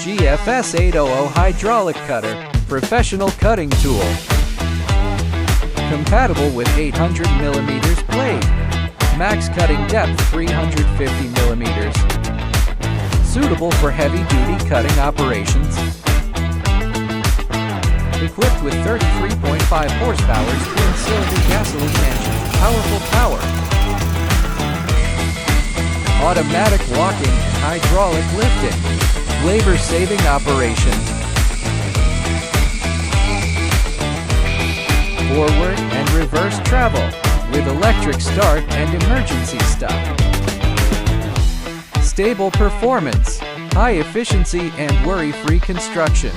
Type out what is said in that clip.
GFS800 hydraulic cutter, professional cutting tool. Compatible with 800mm blade. Max cutting depth 350mm. Suitable for heavy-duty cutting operations. Equipped with 33.5 horsepower twin-cylinder gasoline engine. Powerful power. Automatic walking and hydraulic lifting. Labor-saving operation. Forward and reverse travel with electric start and emergency stop. Stable performance, high efficiency and worry-free construction.